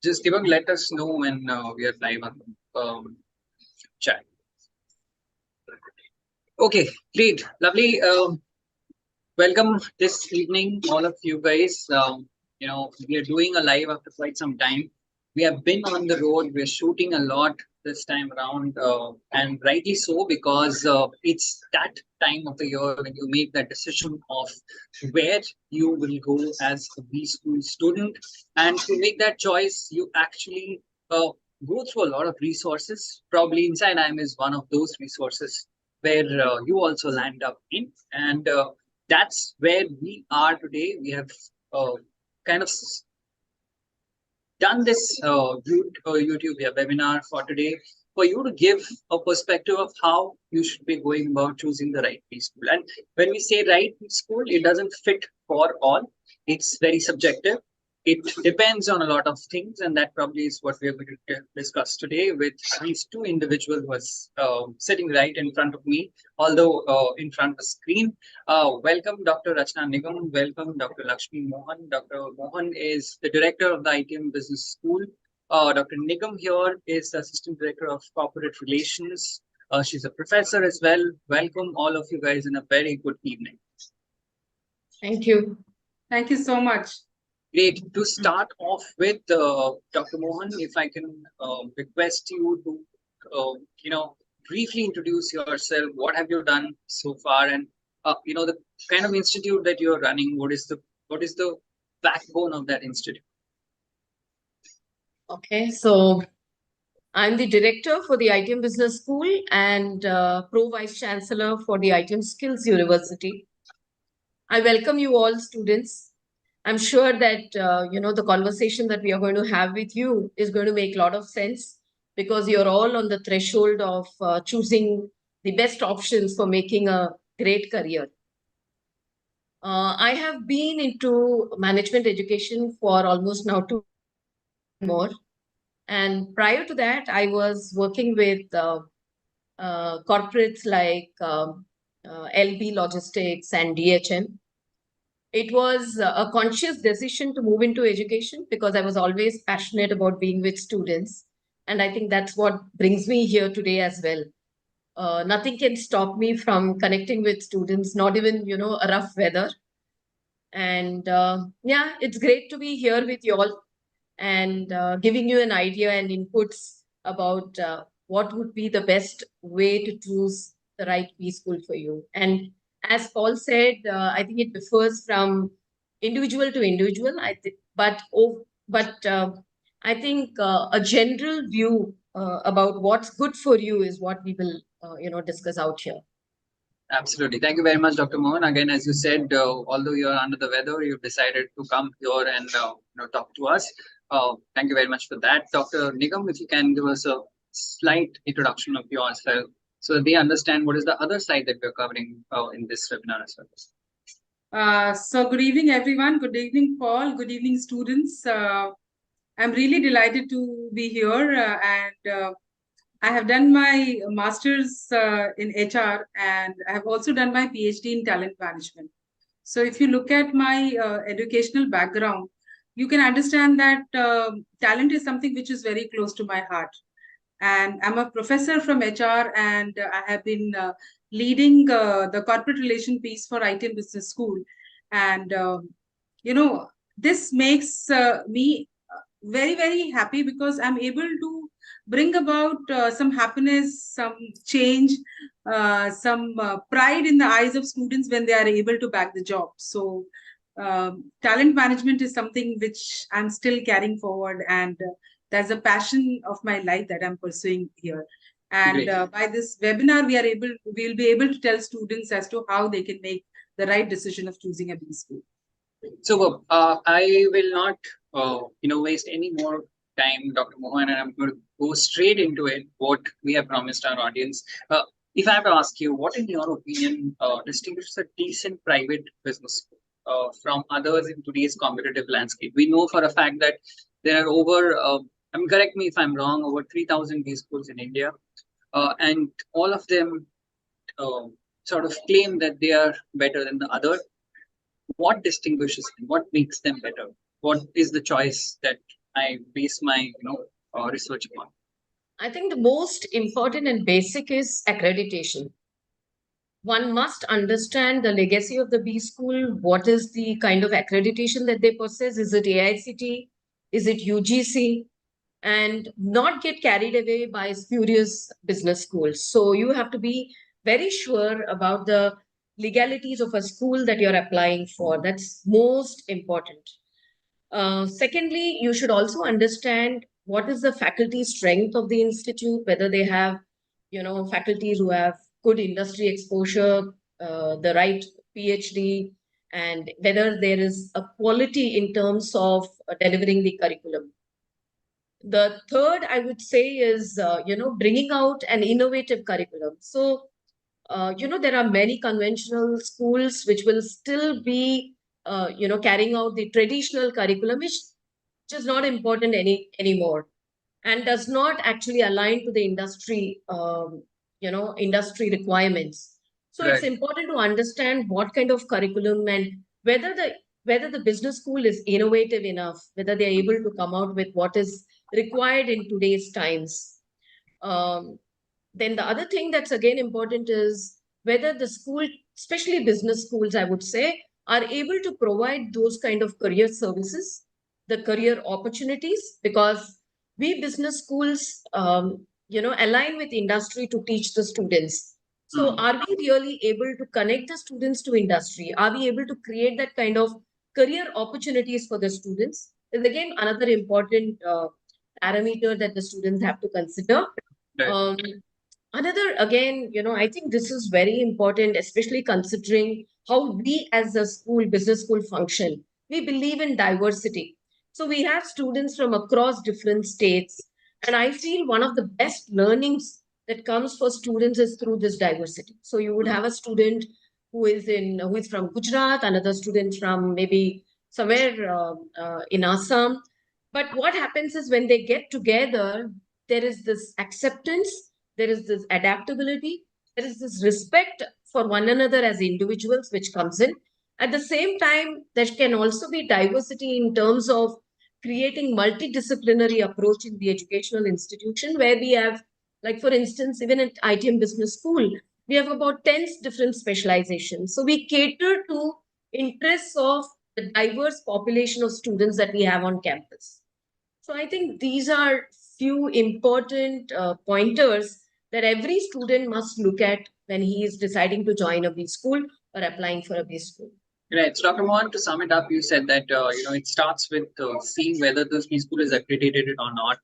Just Devang, let us know when we are live on the chat. Okay, great, lovely. Welcome this evening, all of you guys. We are doing a live after quite some time. We have been on the road. We're shooting a lot this time around, and rightly so, because it's that time of the year when you make that decision of where you will go as a B school student. And to make that choice, you actually go through a lot of resources. Probably Inside IM is one of those resources where you also land up in. And that's where we are today. We have kind of done this YouTube webinar for today for you to give a perspective of how you should be going about choosing the right preschool. And when we say right preschool, it doesn't fit for all. It's very subjective. It depends on a lot of things, and that probably is what we are going to discuss today with these two individuals who are sitting right in front of me, although in front of the screen. Welcome, Dr. Rachna Nigam. Welcome, Dr. Lakshmi Mohan. Dr. Mohan is the director of the ITM Business School. Dr. Nigam here is the Assistant Director of Corporate Relations. She's a professor as well. Welcome, all of you guys, in a very good evening. Thank you. Thank you so much. Great. To start off with, Dr. Mohan, if I can request you to, briefly introduce yourself. What have you done so far, and the kind of institute that you're running. What is the backbone of that institute? Okay, so I'm the director for the ITM Business School and Pro Vice Chancellor for the ITM Skills University. I welcome you all, students. I'm sure that, the conversation that we are going to have with you is going to make a lot of sense because you're all on the threshold of choosing the best options for making a great career. I have been into management education for almost now 2 more. And prior to that, I was working with corporates like LB Logistics and DHM. It was a conscious decision to move into education because I was always passionate about being with students. And I think that's what brings me here today as well. Nothing can stop me from connecting with students, not even, a rough weather. And yeah, it's great to be here with you all and giving you an idea and inputs about what would be the best way to choose the right B school for you. And as Paul said, I think it differs from individual to individual. But I think a general view about what's good for you is what we will, discuss out here. Absolutely. Thank you very much, Dr. Mohan. Again, as you said, although you're under the weather, you've decided to come here and talk to us. Thank you very much for that. Dr. Nigam, if you can give us a slight introduction of yourself so that they understand what is the other side that we're covering in this webinar as well. So good evening, everyone. Good evening, Paul. Good evening, students. I'm really delighted to be here and I have done my master's in HR and I have also done my PhD in talent management. So if you look at my educational background, you can understand that talent is something which is very close to my heart. And I'm a professor from HR and I have been leading the corporate relation piece for ITM Business School. And, this makes me very, very happy because I'm able to bring about some happiness, some change, some pride in the eyes of students when they are able to back the job. So talent management is something which I'm still carrying forward and that's a passion of my life that I'm pursuing here. And by this webinar, we'll be able to tell students as to how they can make the right decision of choosing a B school. So I will not, waste any more time, Dr. Mohan, and I'm going to go straight into it, what we have promised our audience. If I have to ask you, what in your opinion distinguishes a decent private business school from others in today's competitive landscape? We know for a fact that there are over, correct me if I'm wrong, over 3,000 B schools in India, and all of them sort of claim that they are better than the other. What distinguishes them? What makes them better? What is the choice that I base my research upon? I think the most important and basic is accreditation. One must understand the legacy of the B school. What is the kind of accreditation that they possess? Is it AICT? Is it UGC? And not get carried away by spurious business schools. So you have to be very sure about the legalities of a school that you're applying for. That's most important. Secondly, you should also understand what is the faculty strength of the institute, whether they have, faculties who have good industry exposure, the right PhD, and whether there is a quality in terms of delivering the curriculum. The third, I would say, is, bringing out an innovative curriculum. So, there are many conventional schools which will still be, carrying out the traditional curriculum, which is not important anymore and does not actually align to the industry, industry requirements. So it's Right. important to understand what kind of curriculum and whether the business school is innovative enough, whether they're able to come out with what is required in today's times. Um, then the other thing that's again important is whether the school, especially business schools, I would say, are able to provide those kind of career services, the career opportunities, because we business schools, align with industry to teach the students. So Mm. are we really able to connect the students to industry? Are we able to create that kind of career opportunities for the students? Is again another important parameter that the students have to consider. Right. Um, Another, again, I think this is very important, especially considering how we as a school, business school function. We believe in diversity. So we have students from across different states. And I feel one of the best learnings that comes for students is through this diversity. So you would have a student who is from Gujarat, another student from maybe somewhere in Assam. But what happens is when they get together, there is this acceptance, there is this adaptability, there is this respect for one another as individuals, which comes in. At the same time, there can also be diversity in terms of creating multidisciplinary approach in the educational institution, where we have, like for instance, even at ITM Business School, we have about 10 different specializations. So we cater to interests of the diverse population of students that we have on campus. So I think these are few important pointers that every student must look at when he is deciding to join a B school or applying for a B school. Right. So, Dr. Mohan, to sum it up, you said that it starts with seeing whether this B school is accredited or not,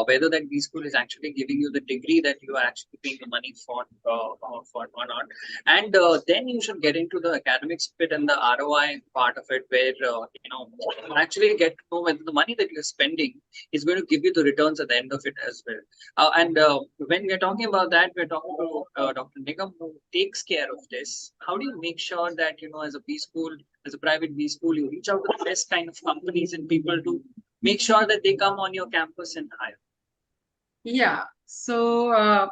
whether that B school is actually giving you the degree that you are actually paying the money for or not, and then you should get into the academics bit and the ROI part of it, where you actually get to know whether the money that you're spending is going to give you the returns at the end of it as well. And when we're talking about that, we're talking about Dr. Nigam, who takes care of this. How do you make sure that, as a B school, as a private B school, you reach out to the best kind of companies and people to make sure that they come on your campus and hire? Yeah. So,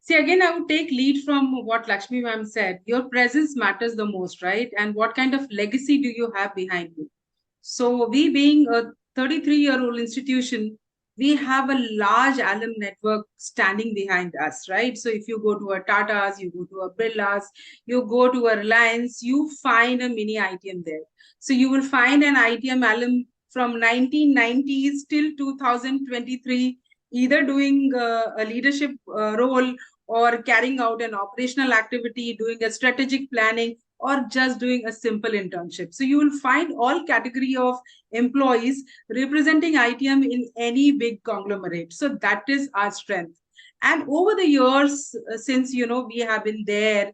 see, again, I would take lead from what Lakshmi ma'am said. Your presence matters the most, right? And what kind of legacy do you have behind you? So, we being a 33-year-old institution, we have a large alum network standing behind us, right? So, if you go to a Tata's, you go to a Birla's, you go to a Reliance, you find a mini ITM there. So, you will find an ITM alum from 1990s till 2023, either doing a leadership role or carrying out an operational activity, doing a strategic planning, or just doing a simple internship. So you will find all category of employees representing ITM in any big conglomerate. So that is our strength. And over the years, since we have been there,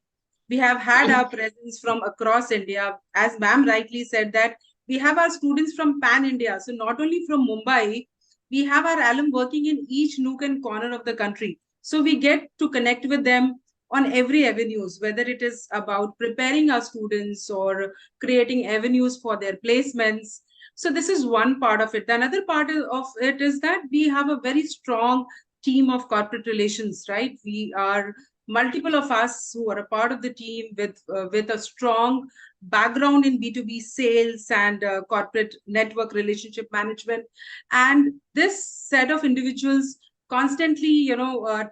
we have had our presence from across India. As ma'am rightly said that we have our students from pan India. So not only from Mumbai, we have our alum working in each nook and corner of the country. So we get to connect with them on every avenues, whether it is about preparing our students or creating avenues for their placements. So this is one part of it. Another part of it is that we have a very strong team of corporate relations, right? We are multiple of us who are a part of the team with a strong background in B2B sales and corporate network relationship management. And this set of individuals constantly,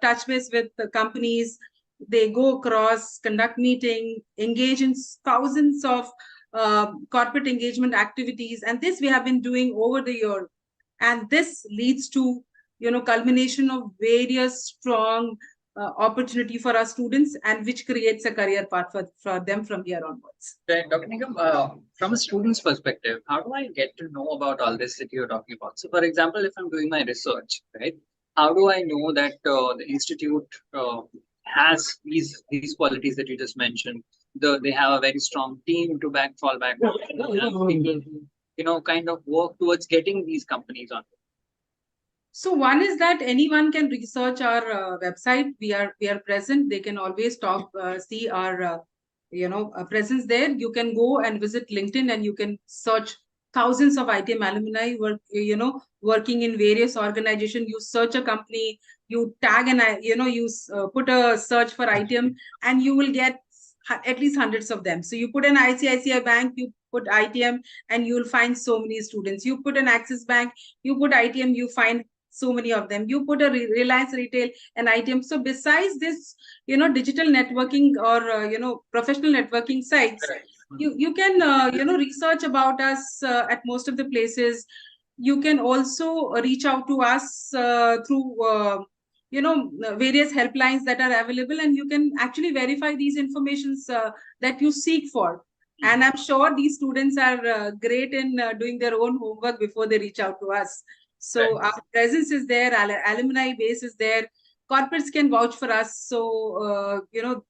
touch base with the companies. They go across, conduct meeting, engage in thousands of corporate engagement activities. And this we have been doing over the year. And this leads to, culmination of various strong opportunity for our students, and which creates a career path for them from here onwards. Right, Dr. Nigam, from a student's perspective, how do I get to know about all this that you're talking about? So, for example, if I'm doing my research, right, how do I know that the institute has these qualities that you just mentioned? They have a very strong team to fall back on. They have people who, kind of work towards getting these companies on. So one is that anyone can research our website. We are present. They can always see our presence there. You can go and visit LinkedIn, and you can search thousands of ITM alumni working in various organizations. You search a company, you tag and you put a search for ITM, and you will get at least hundreds of them. So you put an ICICI Bank, you put ITM, and you will find so many students. You put an Axis Bank, you put ITM, you find so many of them. You put a Reliance Retail and ITM. So besides this, digital networking or professional networking sites, you can research about us at most of the places. You can also reach out to us through various helplines that are available, and you can actually verify these informations that you seek for. And I'm sure these students are great in doing their own homework before they reach out to us. So our presence is there, alumni base is there, corporates can vouch for us. So,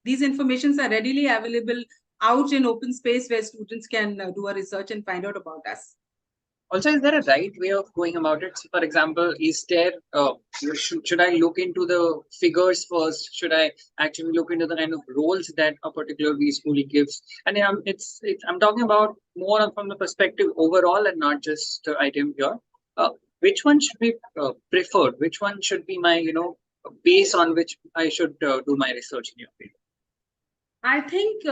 these informations are readily available out in open space where students can do a research and find out about us. Also, is there a right way of going about it? So, for example, is there, should I look into the figures first? Should I actually look into the kind of roles that a particular school gives? And I'm talking about more from the perspective overall and not just ITM here. Which one should be preferred? Which one should be my, base on which I should do my research in your field? I think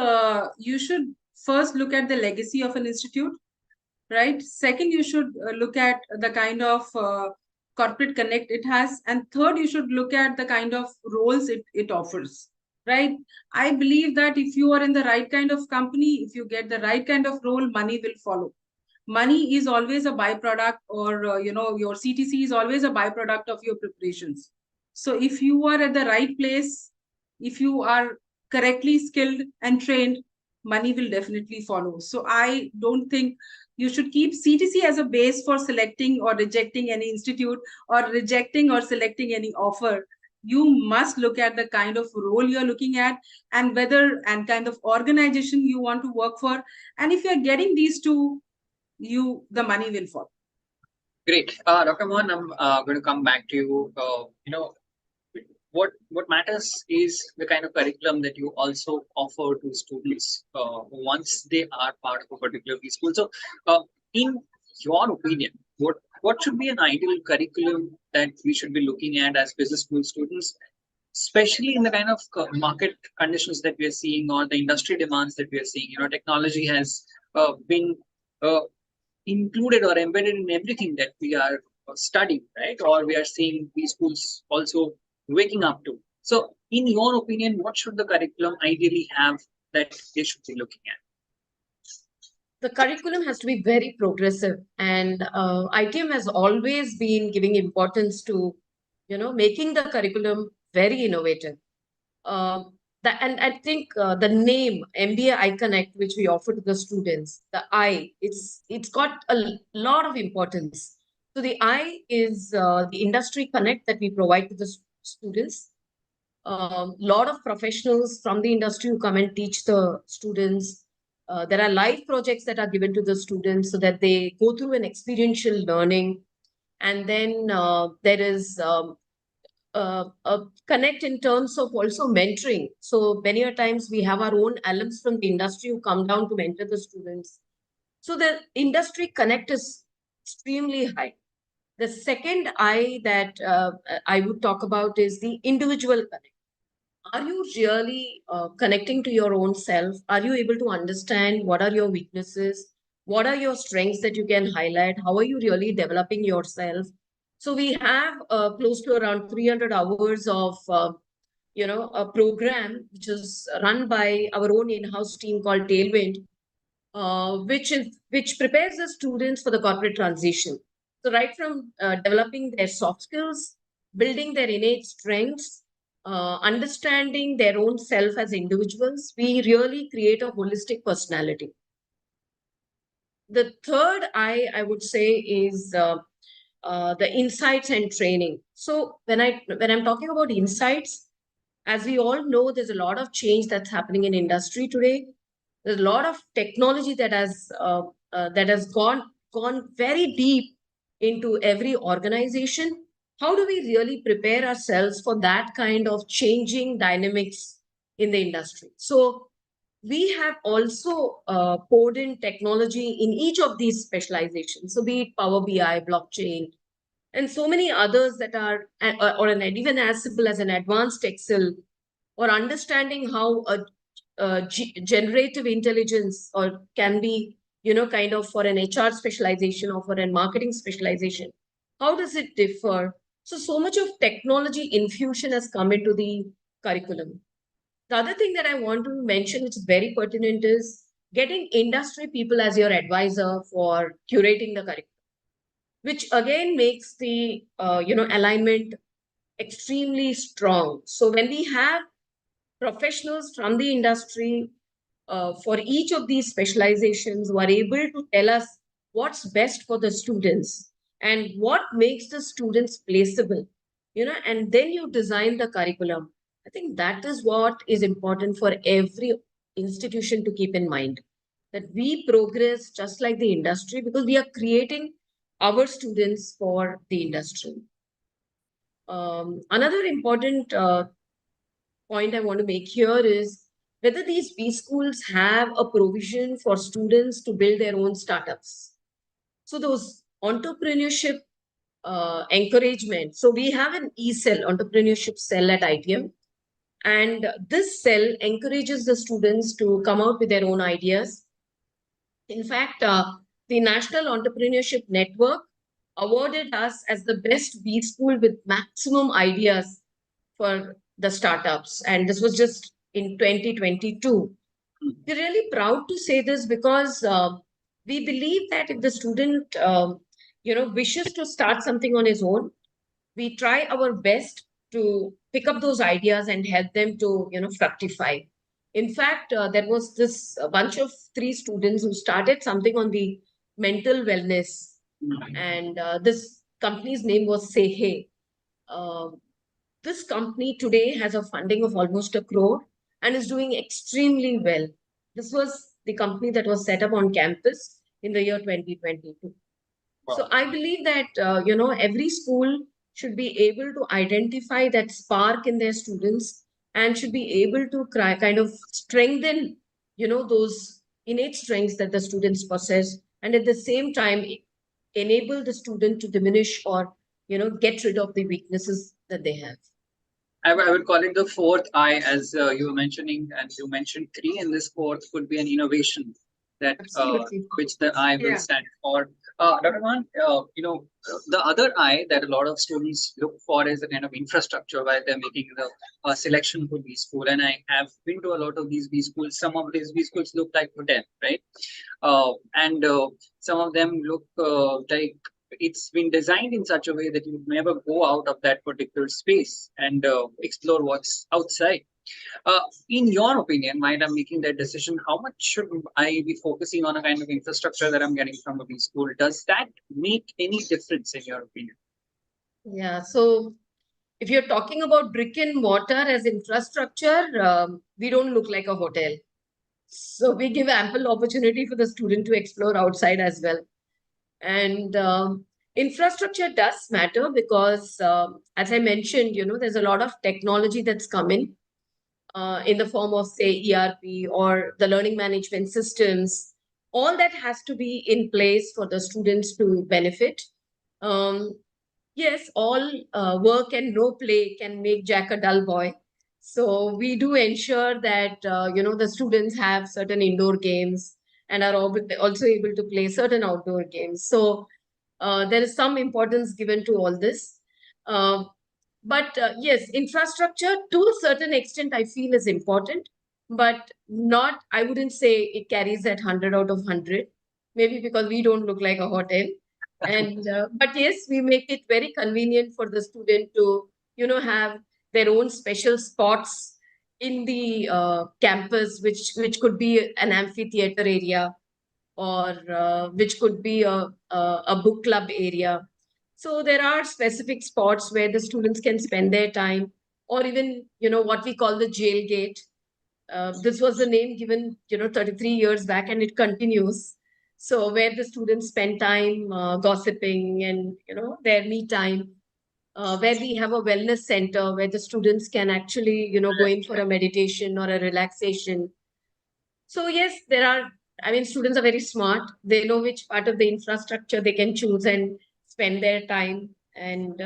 you should first look at the legacy of an institute, right? Second, you should look at the kind of corporate connect it has. And third, you should look at the kind of roles it offers, right? I believe that if you are in the right kind of company, if you get the right kind of role, money will follow. Money is always a byproduct, or your CTC is always a byproduct of your preparations. So if you are at the right place, if you are correctly skilled and trained, money will definitely follow. So I don't think you should keep CTC as a base for selecting or rejecting any institute, or rejecting or selecting any offer. You must look at the kind of role you're looking at, and whether and kind of organization you want to work for. And if you're getting these two, the money will follow. Great. Dr. Mohan, I'm going to come back to you. What matters is the kind of curriculum that you also offer to students once they are part of a particular school. So, in your opinion, what should be an ideal curriculum that we should be looking at as business school students, especially in the kind of market conditions that we are seeing, or the industry demands that we are seeing? Technology has been included or embedded in everything that we are studying, right? Or we are seeing these schools also waking up to. So, in your opinion, what should the curriculum ideally have that they should be looking at? The curriculum has to be very progressive, and ITM has always been giving importance to, making the curriculum very innovative. And I think the name MBA iConnect, which we offer to the students, the I, it's got a lot of importance. So the I is the industry connect that we provide to the students. Lot of professionals from the industry who come and teach the students. There are live projects that are given to the students so that they go through an experiential learning. And then there is a connect in terms of also mentoring. So many a times we have our own alums from the industry who come down to mentor the students. So the industry connect is extremely high. The second I that I would talk about is the individual connect. are you really connecting to your own self? Are you able to understand what are your weaknesses? What are your strengths that you can highlight? How are you really developing yourself? So we have close to around 300 hours of a program which is run by our own in-house team called Tailwind, which prepares the students for the corporate transition. So right from developing their soft skills, building their innate strengths, understanding their own self as individuals, we really create a holistic personality. The third I would say is the insights and training. So when I'm talking about insights, as we all know, there's a lot of change that's happening in industry today. There's a lot of technology that has gone very deep into every organization. How do we really prepare ourselves for that kind of changing dynamics in the industry? So we have also poured in technology in each of these specializations. So be it Power BI, blockchain, and so many others that are, even as simple as an advanced Excel, or understanding how generative intelligence or can be, kind of for an HR specialization or for a marketing specialization. How does it differ? So much of technology infusion has come into the curriculum. The other thing that I want to mention, which is very pertinent, is getting industry people as your advisor for curating the curriculum, which again makes the alignment extremely strong. So when we have professionals from the industry for each of these specializations who are able to tell us what's best for the students and what makes the students placeable, and then you design the curriculum. I think that is what is important for every institution to keep in mind, that we progress just like the industry because we are creating our students for the industry. Another important point I want to make here is whether these B schools have a provision for students to build their own startups. So those entrepreneurship encouragement. So we have an e-cell, entrepreneurship cell at ITM. And this cell encourages the students to come out with their own ideas. In fact, the National Entrepreneurship Network awarded us as the best B school with maximum ideas for the startups. And this was just in 2022. We're really proud to say this because we believe that if the student, wishes to start something on his own, we try our best to pick up those ideas and help them to, fructify. In fact, there was this a bunch of 3 students who started something on the mental wellness, and this company's name was Say Hey. Uh, this company today has a funding of almost 1 crore and is doing extremely well. This was the company that was set up on campus in the year 2022. So I believe that, every school should be able to identify that spark in their students and should be able to kind of strengthen, those innate strengths that the students possess, and at the same time enable the student to diminish or, get rid of the weaknesses that they have. I would call it the fourth I, as you were mentioning, and you mentioned three, and this fourth could be an innovation that which the I will stand for. Dr. Mohan, the other I that a lot of students look for is a kind of infrastructure while they're making the selection for B school. And I have been to a lot of these B schools. Some of these B schools look like hotel, right? And some of them look like it's been designed in such a way that you never go out of that particular space and explore what's outside. In your opinion, while I'm making that decision, how much should I be focusing on a kind of infrastructure that I'm getting from a B school? Does that make any difference in your opinion? Yeah, so if you're talking about brick and mortar as infrastructure, we don't look like a hotel. So we give ample opportunity for the student to explore outside as well. And infrastructure does matter because, as I mentioned, there's a lot of technology that's coming in the form of, say, ERP or the learning management systems. All that has to be in place for the students to benefit. Yes, all work and no play can make Jack a dull boy. So we do ensure that, the students have certain indoor games and are also able to play certain outdoor games. So there is some importance given to all this. Uh, but yes, infrastructure to a certain extent, I feel is important, but not, I wouldn't say it carries that 100 out of 100, maybe because we don't look like a hotel. And, but yes, we make it very convenient for the student to, have their own special spots in the campus, which could be an amphitheater area, or which could be a book club area. So there are specific spots where the students can spend their time, or even, what we call the jail gate. This was the name given, 33 years back, and it continues. So where the students spend time gossiping and, their me time, where we have a wellness center where the students can actually, go in for a meditation or a relaxation. So yes, there are, I mean, students are very smart. They know which part of the infrastructure they can choose and spend their time and,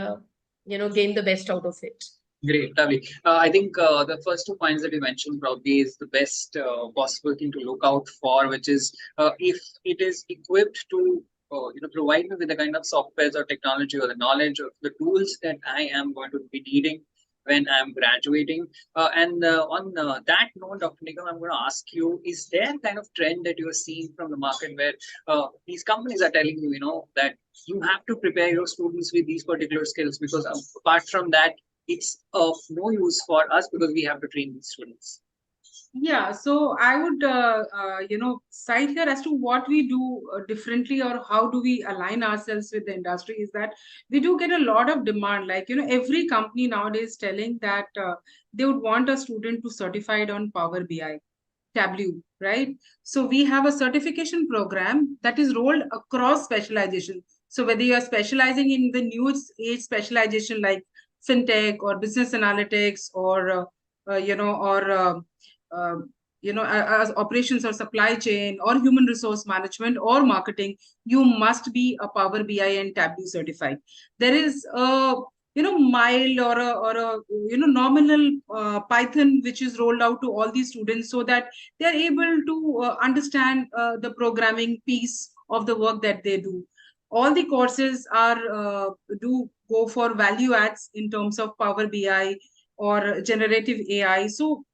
gain the best out of it. Great, lovely. I think the first 2 points that you mentioned probably is the best possible thing to look out for, which is if it is equipped to provide me with the kind of softwares or technology or the knowledge of the tools that I am going to be needing when I'm graduating. And on that note, Dr. Nigam, I'm going to ask you: is there kind of trend that you are seeing from the market where these companies are telling you, that you have to prepare your students with these particular skills, because apart from that, it's of no use for us because we have to train these students? Yeah, so I would, cite here as to what we do differently, or how do we align ourselves with the industry, is that we do get a lot of demand. Like, every company nowadays telling that they would want a student to certified on Power BI, Tableau, right? So we have a certification program that is rolled across specialization. So whether you are specializing in the new age specialization like fintech or business analytics, or uh, as operations or supply chain or human resource management or marketing, you must be a Power BI and Tableau certified. There is a mild or a nominal Python which is rolled out to all these students, so that they are able to understand the programming piece of the work that they do. All the courses are do go for value adds in terms of Power BI or generative AI. So,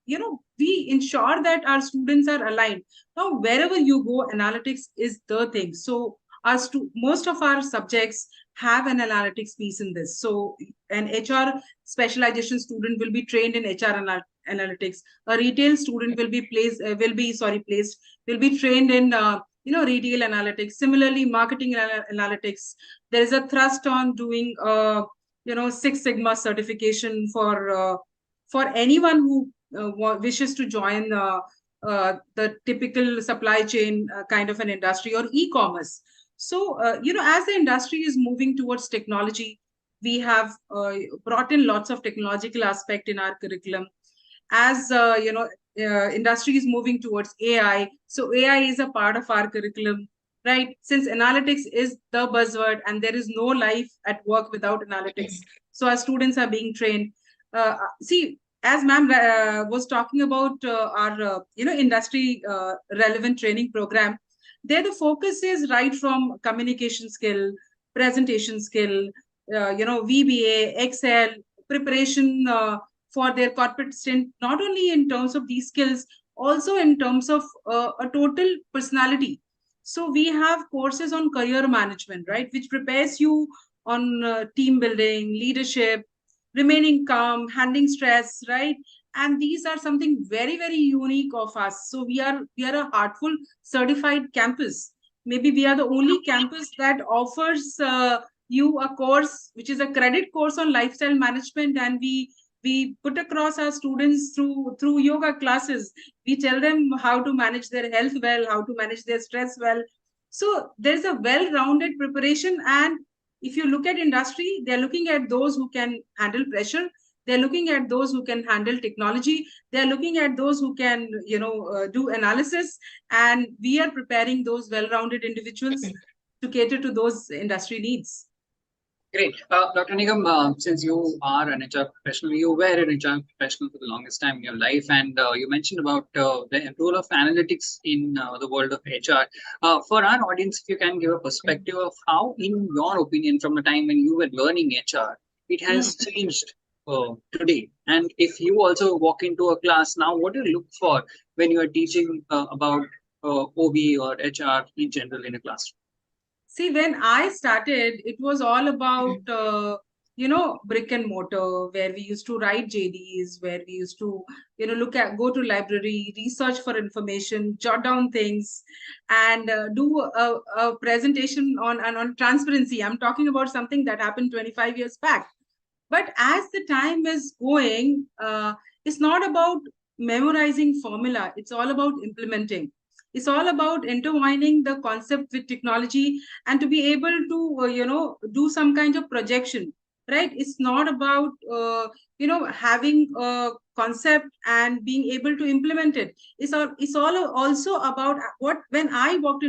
we ensure that our students are aligned. Now, wherever you go, analytics is the thing. So, as to most of our subjects have an analytics piece in this. So, an HR specialization student will be trained in analytics. A retail student will be placed will be trained in retail analytics. Similarly, marketing analytics. There is a thrust on doing Six Sigma certification for anyone who wishes to join the typical supply chain kind of an industry or e-commerce. So, as the industry is moving towards technology, we have brought in lots of technological aspect in our curriculum. As industry is moving towards AI, so AI is a part of our curriculum, right? Since analytics is the buzzword, and there is no life at work without analytics. So our students are being trained. See, as ma'am was talking about our industry relevant training program, there the focus is right from communication skill, presentation skill, VBA, Excel, preparation for their corporate stint, not only in terms of these skills, also in terms of a total personality. So we have courses on career management, right, which prepares you on team building, leadership, remaining calm, handling stress, right? And these are something very, very unique of us. So we are a Heartful certified campus. Maybe we are the only campus that offers you a course which is a credit course on lifestyle management, and we put across our students through yoga classes. We tell them how to manage their health well, how to manage their stress well. So there's a well-rounded preparation. And if you look at industry, they're looking at those who can handle pressure. They're looking at those who can handle technology. They're looking at those who can, do analysis. And we are preparing those well-rounded individuals to cater to those industry needs. Great. Dr. Nigam, since you are an HR professional, you were an HR professional for the longest time in your life, and you mentioned about the role of analytics in the world of HR. For our audience, if you can give a perspective of how, in your opinion, from the time when you were learning HR, it has changed today. And if you also walk into a class now, what do you look for when you are teaching about OB or HR in general in a classroom? See, when I started, it was all about, brick and mortar, where we used to write JDs, where we used to, go to library, research for information, jot down things, and do a presentation on transparency. I'm talking about something that happened 25 years back. But as the time is going, it's not about memorizing formula. It's all about implementing. It's all about intertwining the concept with technology and to be able to, do some kind of projection, right? It's not about, having a concept and being able to implement it. It's all also about what, when I walk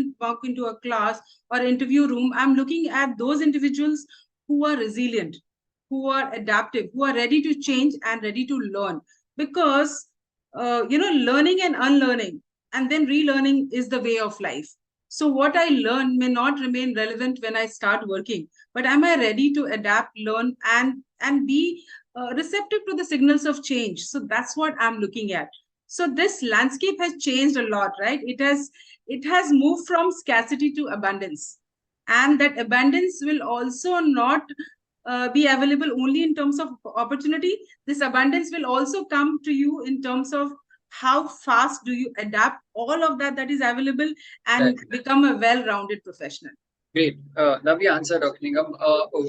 into a class or interview room, I'm looking at those individuals who are resilient, who are adaptive, who are ready to change and ready to learn. Because, learning and unlearning and then relearning is the way of life. So what I learn may not remain relevant when I start working, but am I ready to adapt, learn, and be receptive to the signals of change? So that's what I'm looking at. So this landscape has changed a lot, right? It has moved from scarcity to abundance, and that abundance will also not be available only in terms of opportunity. This abundance will also come to you in terms of how fast do you adapt all of that is available and become a well-rounded professional. Great. Lovely answer, Dr. Nigam.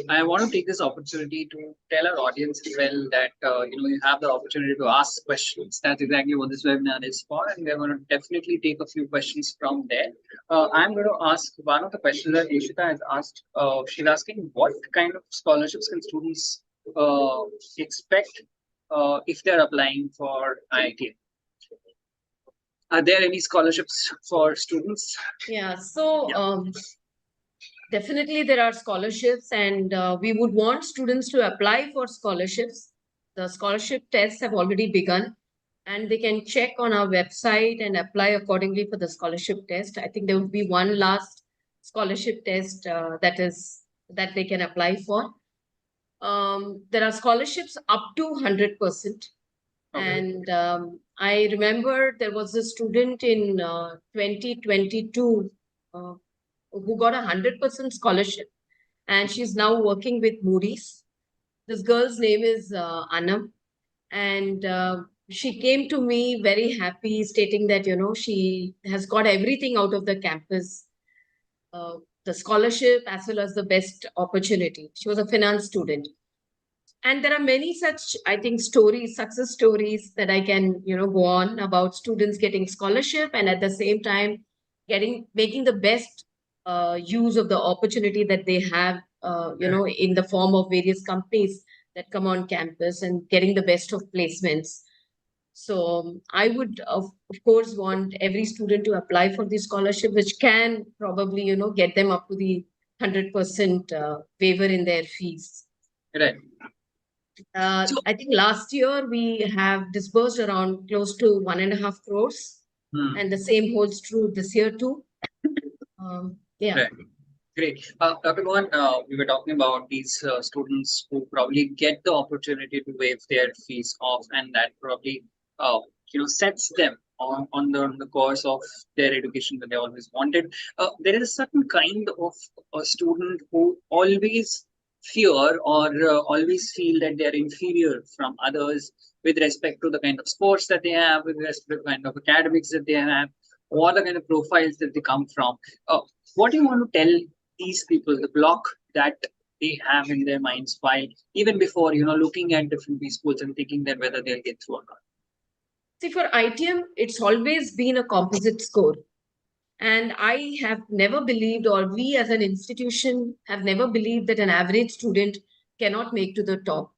I want to take this opportunity to tell our audience as well that you have the opportunity to ask questions. That's exactly what this webinar is for, and we're going to definitely take a few questions from there. I'm going to ask one of the questions that Ishita has asked. She's asking what kind of scholarships can students expect if they're applying for IIT? Are there any scholarships for students? Yeah, so definitely there are scholarships, and we would want students to apply for scholarships. The scholarship tests have already begun, and they can check on our website and apply accordingly for the scholarship test. I think there would be one last scholarship test that they can apply for. There are scholarships up to 100%. Okay. And I remember there was a student in 2022 who got 100% scholarship, and she's now working with Moody's. This girl's name is Anam, and she came to me very happy, stating that she has got everything out of the campus, the scholarship as well as the best opportunity. She was a finance student. And there are many such, I think, stories, success stories that I can, go on about students getting scholarship and at the same time making the best use of the opportunity that they have, in the form of various companies that come on campus and getting the best of placements. So I would, of course, want every student to apply for the scholarship, which can probably, get them up to the 100% waiver in their fees. Right. I think last year we have disbursed around close to 1.5 crores, and the same holds true this year too. Yeah. Right. Great. Dr. Mohan, we were talking about these students who probably get the opportunity to waive their fees off, and that probably sets them on the course of their education that they always wanted. There is a certain kind of a student who always fear or always feel that they are inferior from others with respect to the kind of sports that they have, with respect to the kind of academics that they have, or the kind of profiles that they come from. What do you want to tell these people, the block that they have in their minds while even before looking at different B schools and thinking that whether they'll get through or not? See, for ITM, it's always been a composite score. And I have never believed, or we as an institution have never believed, that an average student cannot make to the top.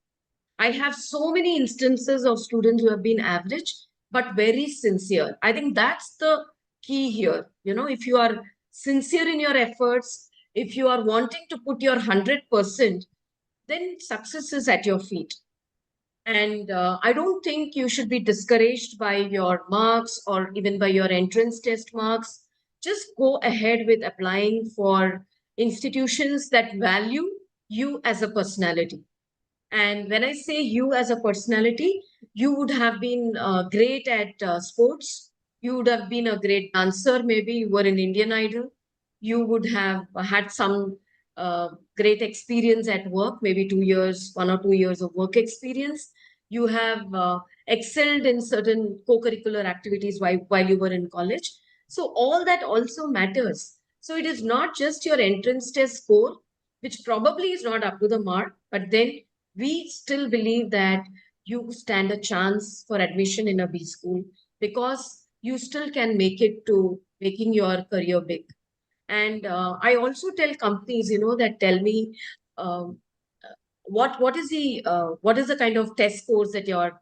I have so many instances of students who have been average, but very sincere. I think that's the key here. If you are sincere in your efforts, if you are wanting to put your 100%, then success is at your feet. And I don't think you should be discouraged by your marks or even by your entrance test marks. Just go ahead with applying for institutions that value you as a personality. And when I say you as a personality, you would have been great at sports. You would have been a great dancer. Maybe you were in Indian Idol. You would have had some great experience at work, maybe 2 years, 1 or 2 years of work experience. You have excelled in certain co-curricular activities while you were in college. So all that also matters. So it is not just your entrance test score, which probably is not up to the mark, but then we still believe that you stand a chance for admission in a B school because you still can make it to making your career big. And I also tell companies, that tell me um, what is the kind of test scores that you're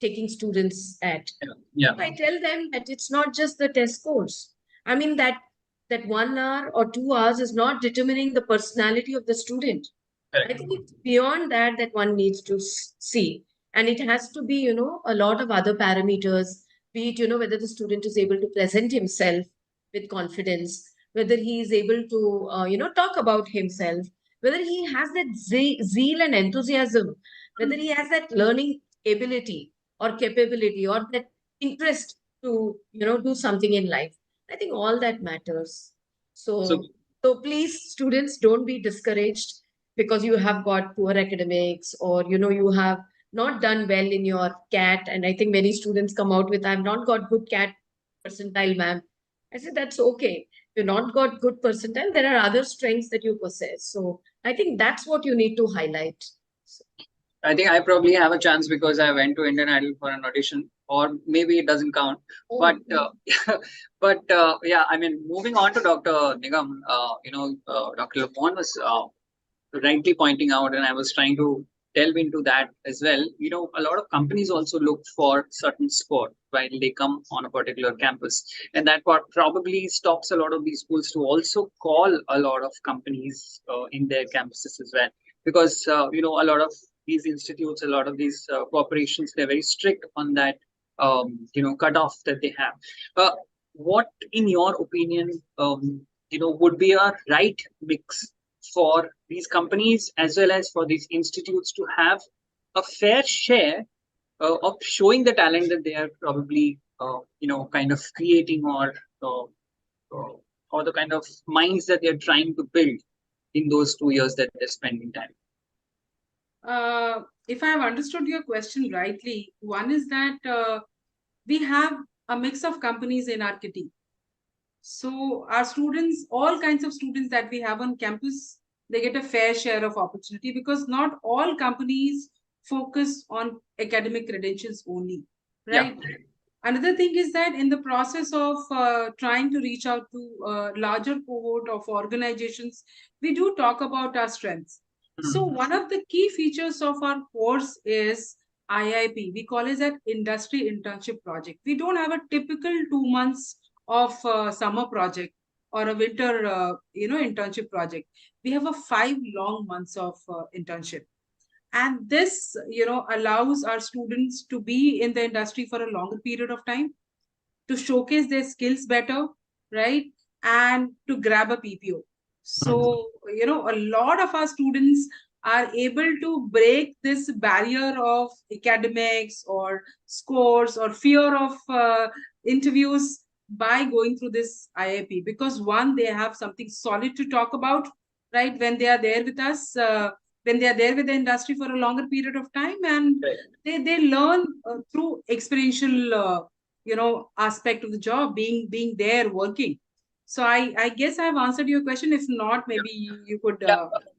taking students at. Yeah. I tell them that it's not just the test scores. I mean that 1 hour or 2 hours is not determining the personality of the student. I think it's beyond that that one needs to see. And it has to be, a lot of other parameters, be it, whether the student is able to present himself with confidence, whether he is able to, talk about himself, whether he has that zeal and enthusiasm, whether he has that learning ability or capability or that interest to, do something in life. I think all that matters. So please, students, don't be discouraged because you have got poor academics or you have not done well in your cat. And I think many students come out with, I've not got good cat percentile, ma'am. I said, that's okay. You're not got good percentile, there are other strengths that you possess. So I think that's what you need to highlight. I think I probably have a chance because I went to Indian Idol for an audition, or maybe it doesn't count. Oh. But yeah, I mean, moving on to Dr. Nigam, Dr. Moan was rightly pointing out, and I was trying to delve into that as well. A lot of companies also look for certain score while they come on a particular campus, and that part probably stops a lot of these schools to also call a lot of companies in their campuses as well, because a lot of these institutes, a lot of these corporations, they're very strict on that cutoff that they have. What, in your opinion, would be a right mix for these companies as well as for these institutes to have a fair share of showing the talent that they are probably kind of creating, or the kind of minds that they're trying to build in those 2 years that they're spending time? If I have understood your question rightly, one is that we have a mix of companies in our kitty. So our students, all kinds of students that we have on campus, they get a fair share of opportunity because not all companies focus on academic credentials only, right? Yeah. Another thing is that in the process of trying to reach out to a larger cohort of organizations, we do talk about our strengths. So one of the key features of our course is IIP. We call it an industry internship project. We don't have a typical 2 months of summer project or a winter, internship project. We have a 5 long months of internship. And this, allows our students to be in the industry for a longer period of time, to showcase their skills better, right? And to grab a PPO. So, a lot of our students are able to break this barrier of academics or scores or fear of interviews by going through this IIP, because one, they have something solid to talk about, right? When they are there with us, when they are there with the industry for a longer period of time, and they learn through experiential, aspect of the job, being there working. So I guess I've answered your question. If not, maybe you could.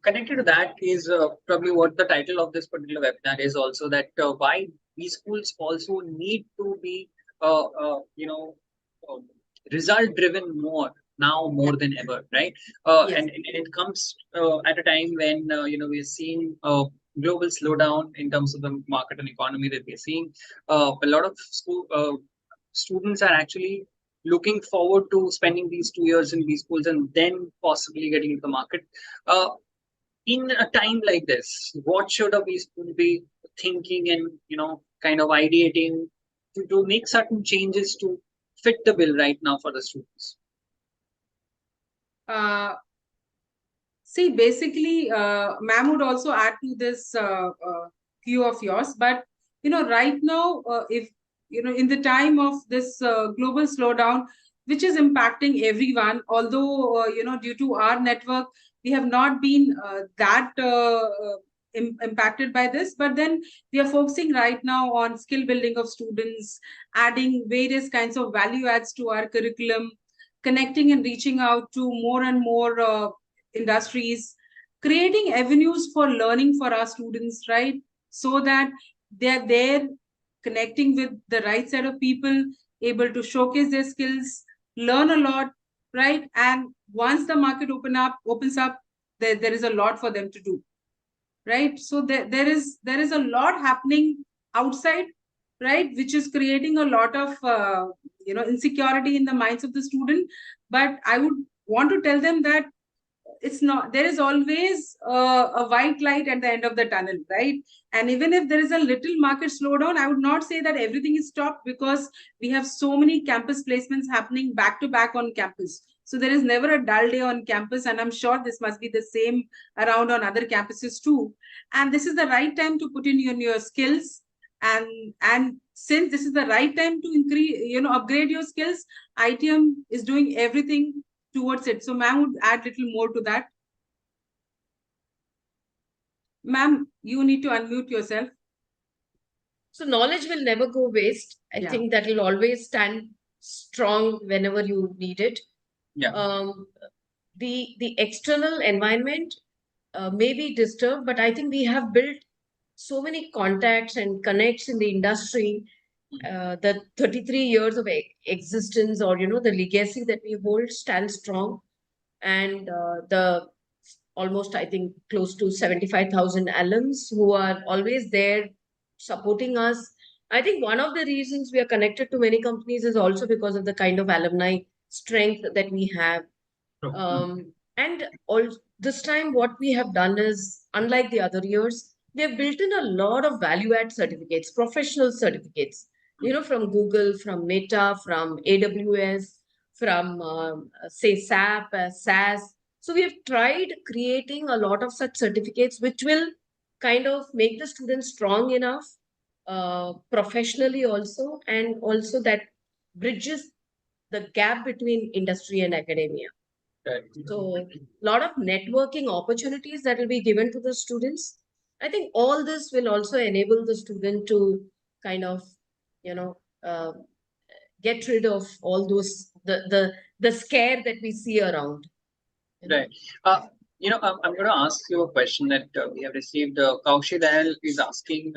Connected to that is probably what the title of this particular webinar is also, that why these schools also need to be, result driven more than ever, right? Yes. And it comes at a time when we're seeing global slowdown in terms of the market and economy that we're seeing. A lot of students are actually looking forward to spending these 2 years in these schools and then possibly getting into the market. in a time like this, what should a B school be thinking and kind of ideating to make certain changes to fit the bill right now for the students? See, basically, ma'am would also add to this view of yours. But, right now, if, in the time of this global slowdown, which is impacting everyone, although, due to our network, we have not been that impacted by this. But then we are focusing right now on skill building of students, adding various kinds of value adds to our curriculum, connecting and reaching out to more and more industries, creating avenues for learning for our students, right? So that they're there connecting with the right set of people, able to showcase their skills, learn a lot, right? And once the market opens up, there is a lot for them to do, right? So there is a lot happening outside, right, which is creating a lot of insecurity in the minds of the student. But I would want to tell them that it's not, there is always a white light at the end of the tunnel, right? And even if there is a little market slowdown, I would not say that everything is stopped, because we have so many campus placements happening back to back on campus. So there is never a dull day on campus, and I'm sure this must be the same around on other campuses too. And this is the right time to put in your skills, and since this is the right time to increase, upgrade your skills, ITM is doing everything towards it. So ma'am would add little more to that. Ma'am, you need to unmute yourself. So knowledge will never go waste. I Yeah. think that will always stand strong whenever you need it. Yeah. The external environment may be disturbed, but I think we have built so many contacts and connects in the industry. The 33 years of existence, or the legacy that we hold, stands strong, and the almost, I think, close to 75,000 alums who are always there supporting us. I think one of the reasons we are connected to many companies is also because of the kind of alumni strength that we have. And all this time, what we have done is, unlike the other years, we have built in a lot of value add certificates, professional certificates, from Google, from Meta, from AWS, from, say, SAP, SAS. So we have tried creating a lot of such certificates, which will kind of make the students strong enough professionally also, and also that bridges the gap between industry and academia. So a lot of networking opportunities that will be given to the students. I think all this will also enable the student to kind of, uh, get rid of all those, the scare that we see around. Right. I'm going to ask you a question that we have received. Kaushi Dayal is asking.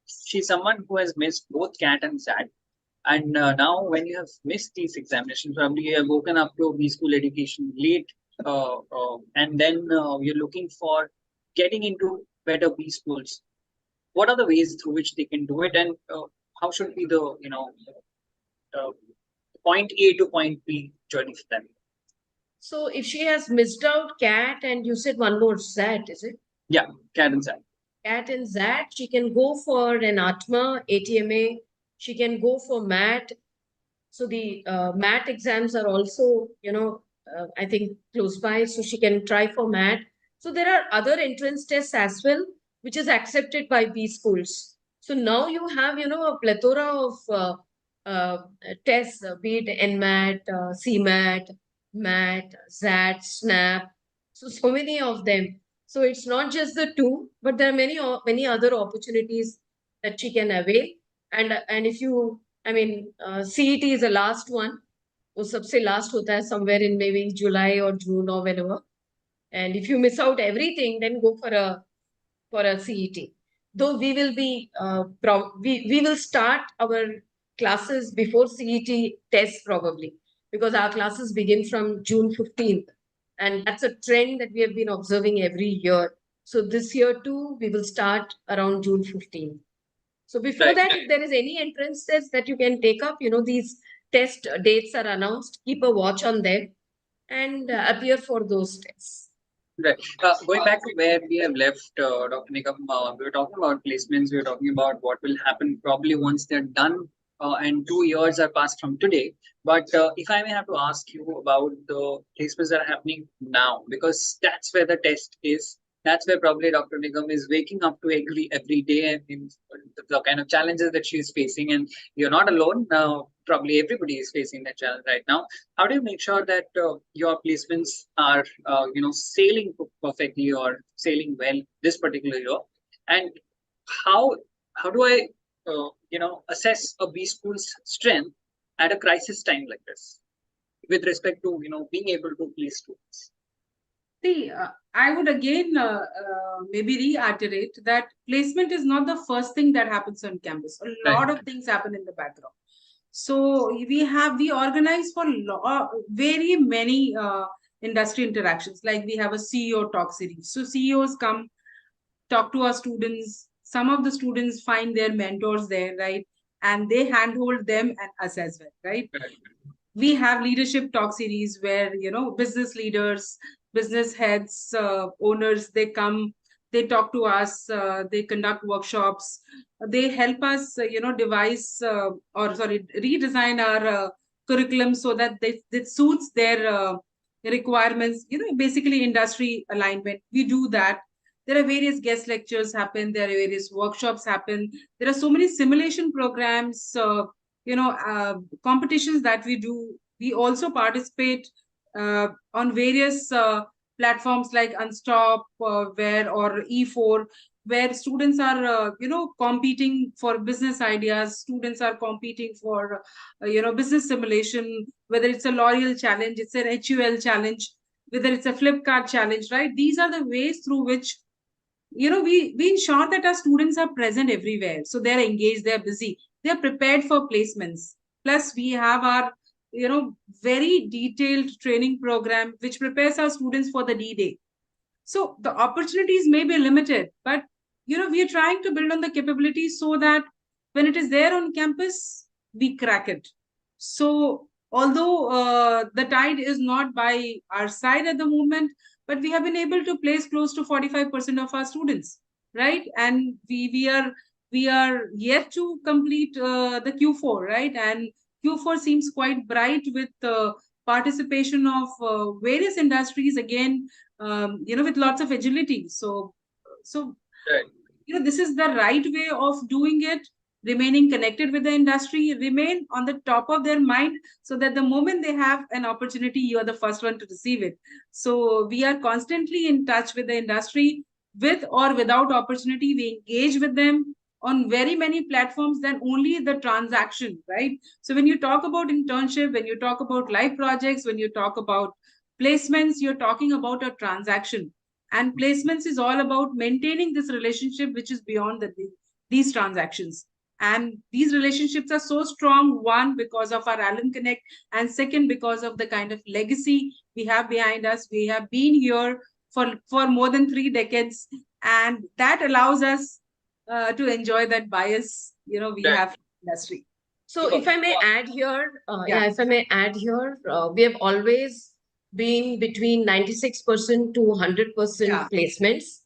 She's someone who has missed both CAT and SAT. And now, when you have missed these examinations, probably you have woken up to B school education late, and then you're looking for getting into better B schools. What are the ways through which they can do it, and how should be the point A to point B journey for them? So if she has missed out CAT, and you said one more SAT, is it? Yeah, CAT and SAT. CAT and SAT, she can go for an ATMA, ATMA. She can go for MAT. So the MAT exams are also, I think close by. So she can try for MAT. So there are other entrance tests as well, which is accepted by B schools. So now you have, a plethora of tests, be it NMAT, CMAT, MAT, ZAT, SNAP. So many of them. So it's not just the two, but there are many other opportunities that she can avail. And if you, I mean, CET is the last one. वो सबसे last होता है somewhere in maybe July or June or whenever. And if you miss out everything, then go for a CET. Though we will be we will start our classes before CET tests probably, because our classes begin from June 15th, and that's a trend that we have been observing every year. So this year too, we will start around June 15th. So before that, if there is any entrance test that you can take up, these test dates are announced. Keep a watch on them and appear for those tests. Right. Going back to where we have left, Dr. Nigam, we were talking about placements. We were talking about what will happen probably once they're done, and 2 years are passed from today. But if I may have to ask you about the placements that are happening now, because that's where the test is. That's where probably Dr. Nigam is waking up to every day and in the kind of challenges that she's facing. And you're not alone. Probably everybody is facing that challenge right now. How do you make sure that your placements are sailing perfectly or sailing well this particular year, and how do I assess a B school's strength at a crisis time like this with respect to being able to place students? See, I would again maybe reiterate that placement is not the first thing that happens on campus. A lot of things happen in the background. So we organize for very many industry interactions. Like we have a CEO talk series. So CEOs come talk to our students. Some of the students find their mentors there, right? And they handhold them and us as well, right? We have leadership talk series where business leaders, business heads, owners, they come, they talk to us, they conduct workshops, they help us devise redesign our curriculum so that it suits their requirements, basically industry alignment. We do that. There are various guest lectures happen, there are various workshops happen, there are so many simulation programs, competitions that we do. We also participate on various platforms like Unstop, where or E4, where students are competing for business ideas. Students are competing for business simulation, whether it's a L'Oreal challenge, it's an HUL challenge, whether it's a Flipkart challenge, right? These are the ways through which we ensure that our students are present everywhere. So they're engaged, they're busy, they're prepared for placements. Plus, we have our very detailed training program which prepares our students for the D-Day. So the opportunities may be limited, but we are trying to build on the capabilities so that when it is there on campus, we crack it. So although the tide is not by our side at the moment, but we have been able to place close to 45% of our students, right? And we are yet to complete the Q4, right? And Q4 seems quite bright with participation of various industries again, with lots of agility. So Right. this is the right way of doing it, remaining connected with the industry, remain on the top of their mind, so that the moment they have an opportunity, you are the first one to receive it. So we are constantly in touch with the industry, with or without opportunity. We engage with them on very many platforms than only the transaction, right? So when you talk about internship, when you talk about live projects, when you talk about placements, you're talking about a transaction. And placements is all about maintaining this relationship, which is beyond these transactions. And these relationships are so strong, one, because of our alum connect, and second, because of the kind of legacy we have behind us. We have been here for more than 3 decades, and that allows us to enjoy that bias we have in industry. So if I may add here, if I may add here, we have always been between 96% to 100% placements.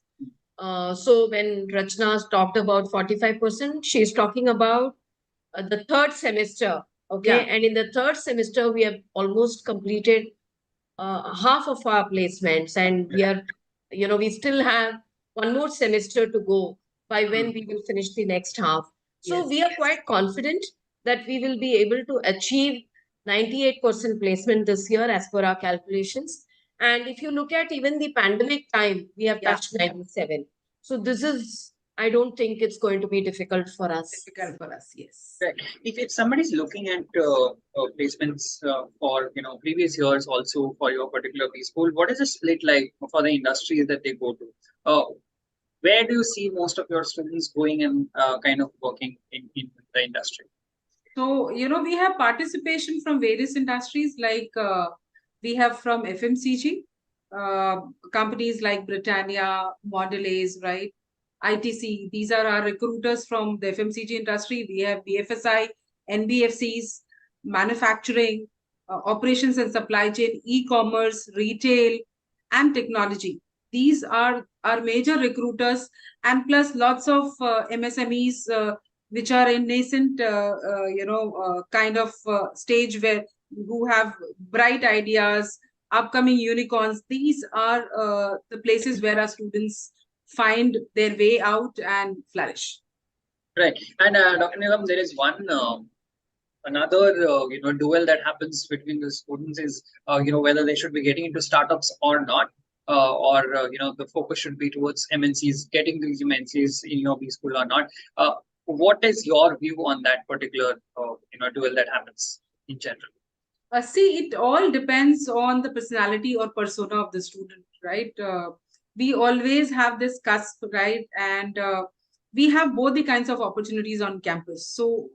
So when Rachna talked about 45%, she's talking about the third semester. Okay. And in the third semester, we have almost completed half of our placements, and we are, we still have one more semester to go by when we will finish the next half. So we are quite confident that we will be able to achieve 98% placement this year as per our calculations. And if you look at even the pandemic time, we have touched 97. So this is, I don't think it's going to be difficult for us. Difficult for us, yes. Right. If somebody's looking at placements for previous years also for your particular B school, what is the split like for the industries that they go to? Where do you see most of your students going and kind of working in the industry? So, we have participation from various industries, like we have from FMCG, companies like Britannia, Mondelez, right? ITC, these are our recruiters from the FMCG industry. We have BFSI, NBFCs, manufacturing, operations and supply chain, e-commerce, retail, and technology. these are our major recruiters, and plus lots of MSMEs which are in nascent kind of stage, where who have bright ideas, upcoming unicorns. These are the places where our students find their way out and flourish. Right. And Dr. Nigam, there is one another duel that happens between the students is whether they should be getting into startups or not, or the focus should be towards MNCs, getting these MNCs in your B school or not. What is your view on that particular duel that happens in general? See, it all depends on the personality or persona of the student, right? We always have this cusp, right? And we have both the kinds of opportunities on campus. So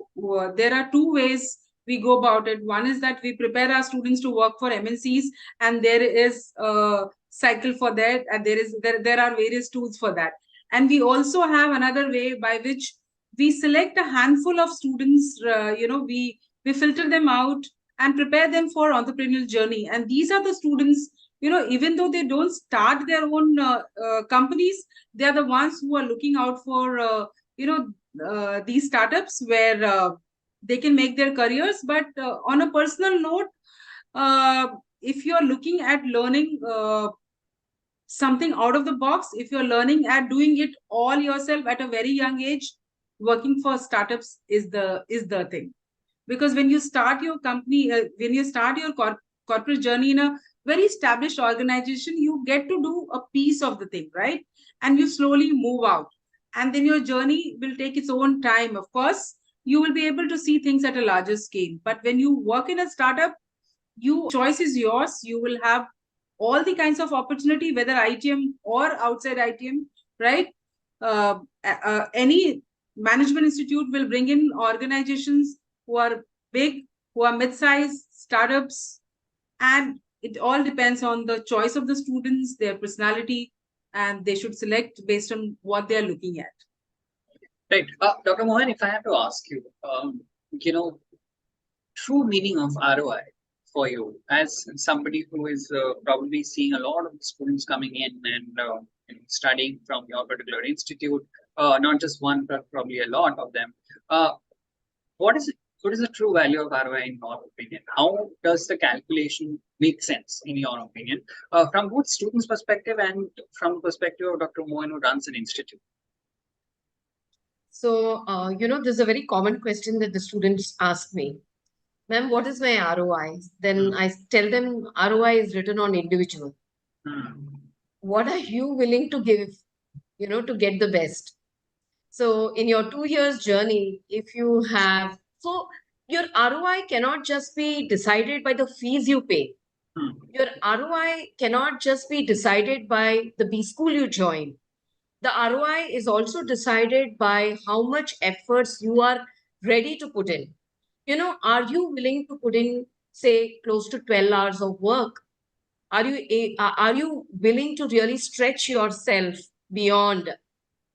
there are two ways we go about it. One is that we prepare our students to work for MNCs, and there is a cycle for that, and there are various tools for that. And we also have another way by which we select a handful of students. We filter them out and prepare them for entrepreneurial journey. And these are the students, even though they don't start their own companies, they are the ones who are looking out for these startups where they can make their careers. But on a personal note, if you're looking at learning something out of the box, if you're learning at doing it all yourself at a very young age, working for startups is the thing. Because when you start your company, when you start your corporate journey in a very established organization, you get to do a piece of the thing, right? And you slowly move out, and then your journey will take its own time. Of course, you will be able to see things at a larger scale. But when you work in a startup, choice is yours. You will have all the kinds of opportunity, whether ITM or outside ITM, right? Any management institute will bring in organizations who are big, who are mid-sized startups, and it all depends on the choice of the students, their personality, and they should select based on what they are looking at. Right. Dr. Mohan, if I have to ask you, true meaning of ROI for you as somebody who is probably seeing a lot of students coming in and studying from your particular institute, not just one, but probably a lot of them. What is the true value of ROI in your opinion? How does the calculation make sense in your opinion, from both students' perspective and from the perspective of Dr. Moan, who runs an institute? So, there's a very common question that the students ask me. Ma'am, what is my ROI? Then I tell them ROI is written on individual. What are you willing to give, to get the best? So in your 2 years journey, if you have, so your ROI cannot just be decided by the fees you pay. Your ROI cannot just be decided by the B school you join. The ROI is also decided by how much efforts you are ready to put in. Are you willing to put in, say, close to 12 hours of work? Are you willing to really stretch yourself beyond,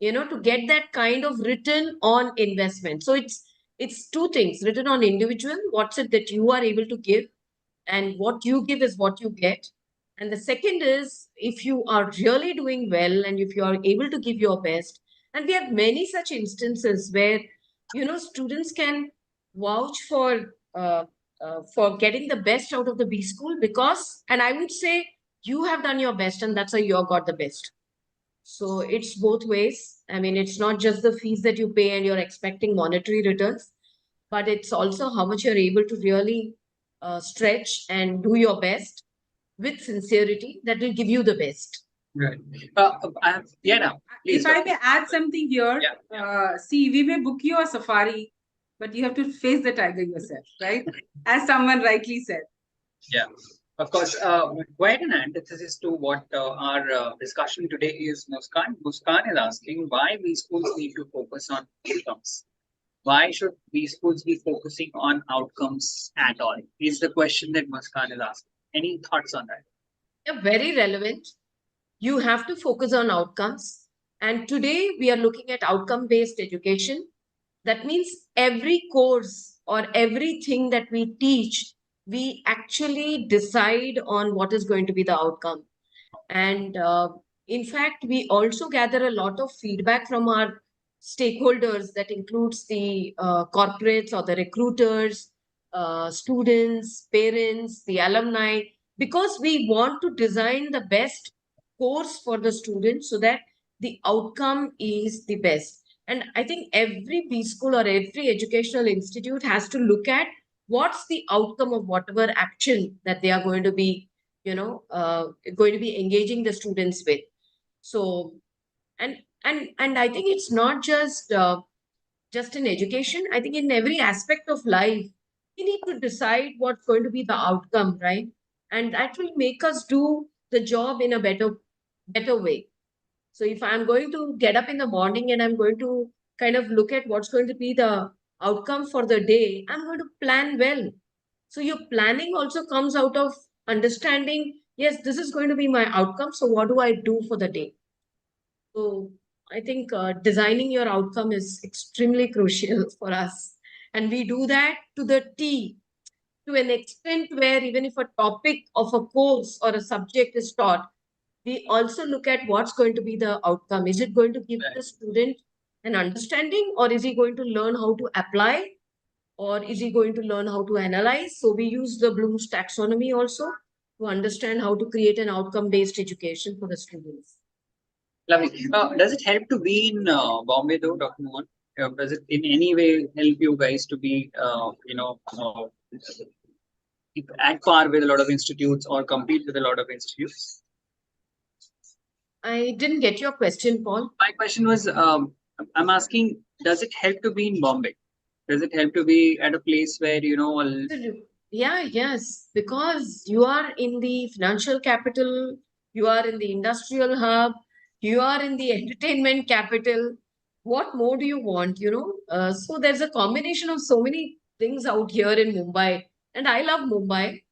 to get that kind of return on investment? So it's two things: written on individual, what's it that you are able to give, and what you give is what you get. And the second is, if you are really doing well and if you are able to give your best, and we have many such instances where, students can vouch for getting the best out of the B school, because, and I would say, you have done your best and that's how you got the best. So it's both ways. I mean, it's not just the fees that you pay and you're expecting monetary returns, but it's also how much you're able to really stretch and do your best with sincerity that will give you the best. Right. Now, if I may add something here, see, we may book you a safari, but you have to face the tiger yourself, right? As someone rightly said. Yeah, of course. Quite an antithesis to what our discussion today is, Muskan. Muskan is asking why these schools need to focus on outcomes. Why should these schools be focusing on outcomes at all? Is the question that Muskan is asking. Any thoughts on that? Yeah, very relevant. You have to focus on outcomes. And today we are looking at outcome-based education. That means every course or everything that we teach, we actually decide on what is going to be the outcome. And In fact, we also gather a lot of feedback from our stakeholders that includes the corporates or the recruiters, students, parents, the alumni, because we want to design the best course for the students so that the outcome is the best. And I think every B school or every educational institute has to look at what's the outcome of whatever action that they are going to be, going to be engaging the students with. So, and I think it's not just in education. I think in every aspect of life, we need to decide what's going to be the outcome, right? And that will make us do the job in a better way. So if I'm going to get up in the morning and I'm going to kind of look at what's going to be the outcome for the day, I'm going to plan well. So your planning also comes out of understanding, yes, this is going to be my outcome. So what do I do for the day? So I think designing your outcome is extremely crucial for us. And we do that to the T, to an extent where even if a topic of a course or a subject is taught, we also look at what's going to be the outcome. Is it going to give the student an understanding, or is he going to learn how to apply, or is he going to learn how to analyze? So we use the Bloom's taxonomy also to understand how to create an outcome-based education for the students. Lovely. Does it help to be in Bombay though, Dr. Mohan? Does it in any way help you guys to be, at par with a lot of institutes or compete with a lot of institutes? I didn't get your question, Paul. My question was, I'm asking, does it help to be in Bombay? Does it help to be at a place where, Yeah, yes, because you are in the financial capital, you are in the industrial hub, you are in the entertainment capital. What more do you want, So there's a combination of so many things out here in Mumbai. And I love Mumbai.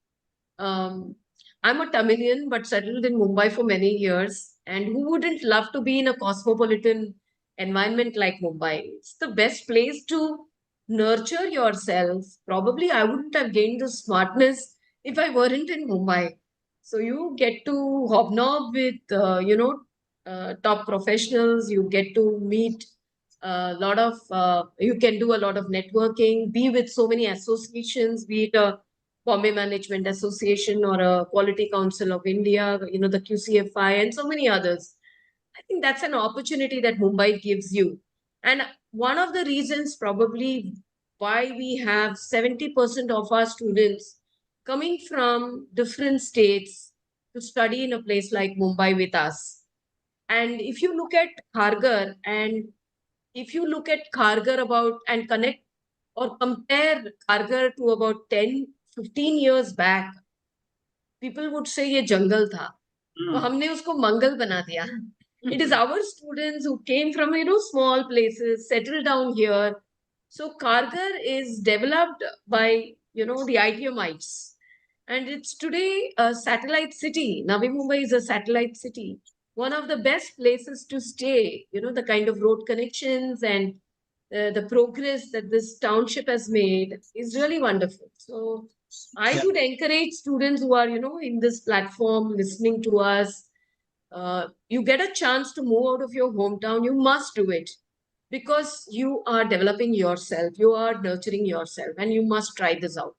Um, I'm a Tamilian, but settled in Mumbai for many years. And who wouldn't love to be in a cosmopolitan environment like Mumbai? It's the best place to nurture yourself. Probably I wouldn't have gained the smartness if I weren't in Mumbai. So you get to hobnob with, top professionals. You get to meet a lot of, you can do a lot of networking, be with so many associations, be it a Bombay Management Association or a Quality Council of India, the QCFI and so many others. I think that's an opportunity that Mumbai gives you. And one of the reasons probably why we have 70% of our students coming from different states to study in a place like Mumbai with us. And if you look at Kharghar and if you look at Kharghar about and connect or compare Kharghar to about 10, 15 years back, people would say ये जंगल था. तो हमने उसको मंगल बना दिया. It is our students who came from, small places, settled down here. So Kharghar is developed by, the ITMites. And it's today a satellite city. Navi Mumbai is a satellite city. One of the best places to stay, the kind of road connections and the progress that this township has made is really wonderful. So I would encourage students who are, in this platform listening to us, you get a chance to move out of your hometown, you must do it because you are developing yourself, you are nurturing yourself, and you must try this out.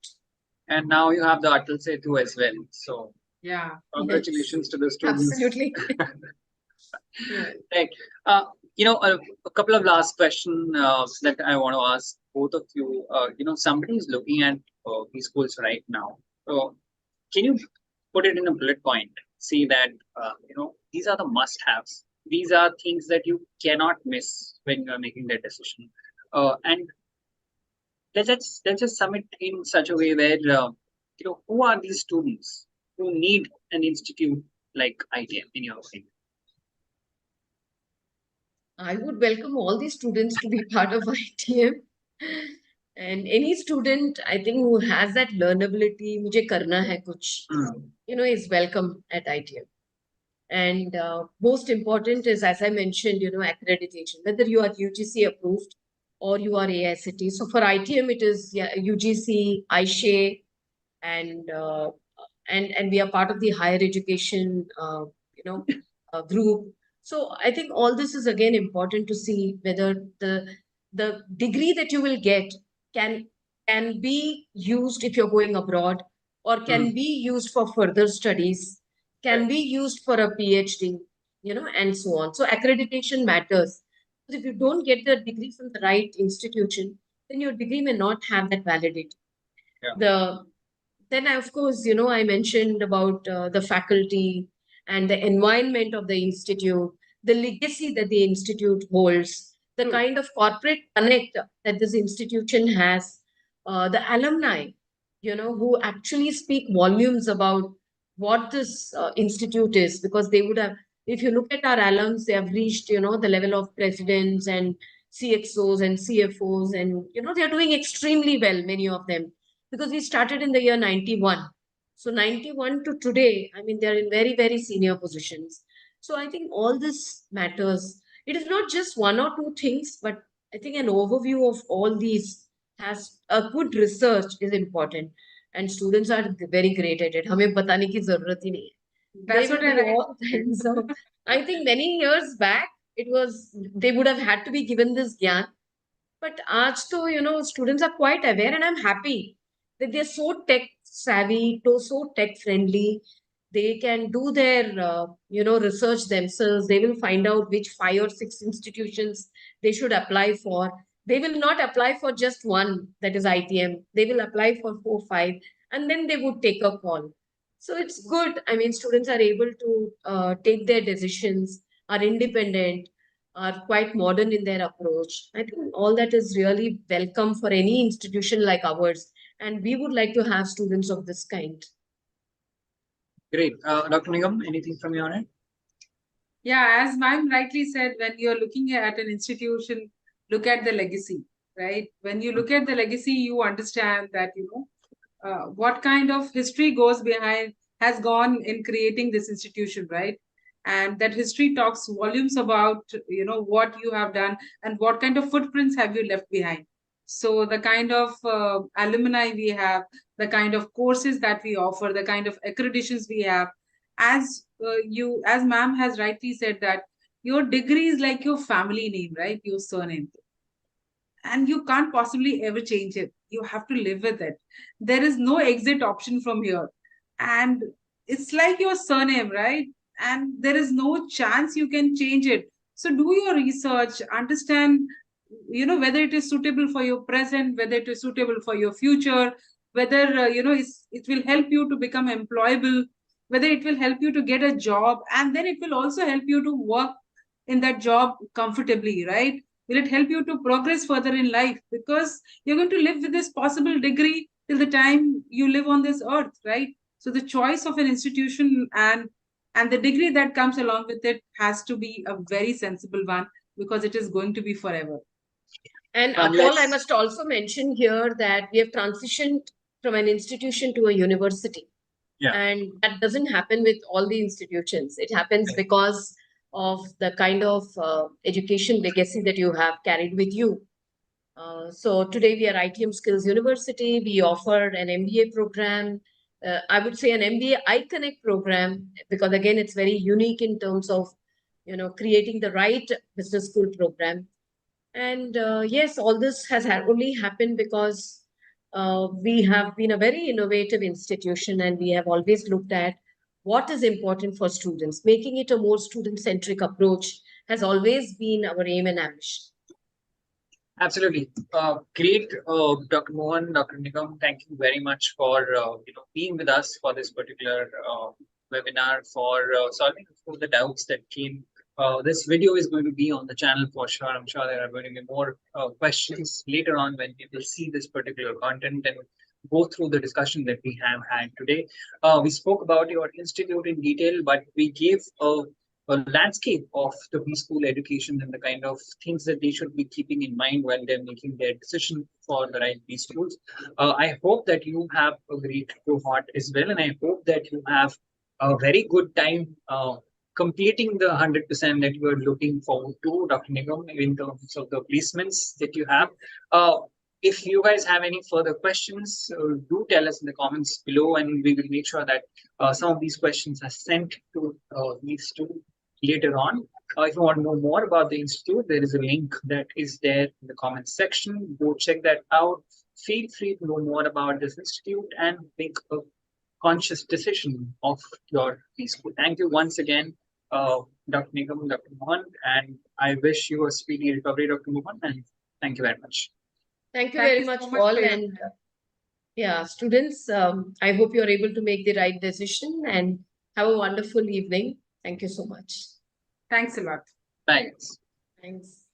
And now you have the Atal Setu as well. So yeah, congratulations to the students. Absolutely. Right. A couple of last questions that I want to ask both of you. Somebody is looking at these schools right now. So can you put it in a bullet point? See that, these are the must-haves. These are things that you cannot miss when you are making that decision. And let's just sum it in such a way where, who are these students who need an institute like ITM in your opinion? I would welcome all the students to be part of ITM. And any student, I think, who has that learnability, mujhe karna hai kuch, is welcome at ITM. And most important is, as I mentioned, accreditation, whether you are UGC approved or you are AICTE. So for ITM, it is UGC, ISHE, and we are part of the higher education, group. So I think all this is again important to see whether the degree that you will get can can be used if you're going abroad, or can be used for further studies, can be used for a PhD, and so on. So accreditation matters. If you don't get the degree from the right institution, then your degree may not have that validity. Yeah. Then of course, I mentioned about the faculty and the environment of the institute, the legacy that the institute holds, the kind of corporate connect that this institution has, the alumni, who actually speak volumes about what this institute is, because they would have, if you look at our alums, they have reached, the level of presidents and CXOs and CFOs, and, they are doing extremely well, many of them, because we started in the year 91. So 91 to today, I mean, they're in very, very senior positions. So I think all this matters. It is not just one or two things, but I think an overview of all these has a good research is important. And students are very great at it. हमें बताने की जरूरत ही नहीं है. That's They what will I do read. all things. So I think many years back, they would have had to be given this gyan. But aaj to, students are quite aware, and I'm happy that they're so tech savvy, so tech friendly. They can do their, research themselves. They will find out which 5 or 6 institutions they should apply for. They will not apply for just one, that is ITM. They will apply for 4, 5, and then they would take a call. So it's good. I mean, students are able to take their decisions, are independent, are quite modern in their approach. I think all that is really welcome for any institution like ours. And we would like to have students of this kind. Great. Dr. Nigam, anything from your end? Yeah, as ma'am rightly said, when you're looking at an institution, look at the legacy, right? When you look at the legacy, you understand that, what kind of history has gone in creating this institution, right? And that history talks volumes about, what you have done and what kind of footprints have you left behind. So the kind of alumni we have, the kind of courses that we offer, the kind of accreditations we have, as ma'am has rightly said, that your degree is like your family name, right? Your surname, and you can't possibly ever change it. You have to live with it. There is no exit option from here, and it's like your surname, right? And there is no chance you can change it. So do your research, understand, whether it is suitable for your present, whether it is suitable for your future, whether it will help you to become employable, whether it will help you to get a job, and then it will also help you to work in that job comfortably, right? Will it help you to progress further in life? Because you're going to live with this possible degree till the time you live on this earth, right? So the choice of an institution and the degree that comes along with it has to be a very sensible one, because it is going to be forever. And Paul, I must also mention here that we have transitioned from an institution to a university. Yeah. And that doesn't happen with all the institutions. It happens because of the kind of education legacy that you have carried with you. So today we are ITM Skills University. We offer an MBA program. I would say an MBA iConnect program, because again, it's very unique in terms of, creating the right business school program. And yes, all this has only happened because we have been a very innovative institution, and we have always looked at what is important for students. Making it a more student-centric approach has always been our aim and ambition. Absolutely. Great, Dr. Mohan, Dr. Nigam, thank you very much for being with us for this particular webinar, for solving the doubts that came. This video is going to be on the channel for sure. I'm sure there are going to be more questions later on when people see this particular content and go through the discussion that we have had today. We spoke about your institute in detail, but we gave a landscape of the B-School education and the kind of things that they should be keeping in mind when they're making their decision for the right B-Schools. I hope that you have a great cohort as well, and I hope that you have a very good time completing the 100% that you are looking forward to, Dr. Nigam, in terms of the placements that you have. If you guys have any further questions, do tell us in the comments below, and we will make sure that some of these questions are sent to these two later on. If you want to know more about the institute, there is a link that is there in the comment section. Go check that out. Feel free to know more about this institute and make a conscious decision of your preschool. Thank you once again, Dr. Nigam, Dr. Mohan, and I wish you a speedy recovery, Dr. Mohan, and thank you very much. Thank you Thank very you so much, much Paul. for your And yeah, students, I hope you're able to make the right decision and have a wonderful evening. Thank you so much. Thanks a lot. Thanks. Thanks.